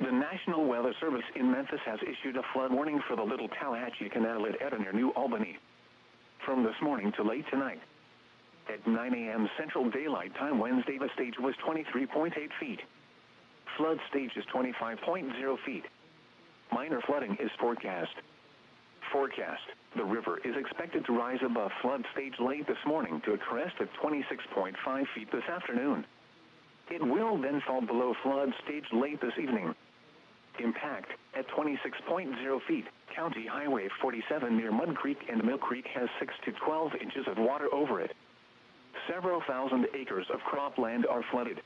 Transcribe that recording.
The National Weather Service in Memphis has issued a flood warning for the Little Tallahatchie Canal at Etta near New Albany. From this morning to late tonight. At 9 a.m. Central Daylight Time Wednesday, the stage was 23.8 feet. Flood stage is 25.0 feet. Minor flooding is forecast. Forecast. The river is expected to rise above flood stage late this morning to a crest of 26.5 feet this afternoon. It will then fall below flood stage late this evening. Impact at 26.0 feet. County Highway 47 near Mud Creek and Mill Creek has 6 to 12 inches of water over it. Several thousand acres of cropland are flooded.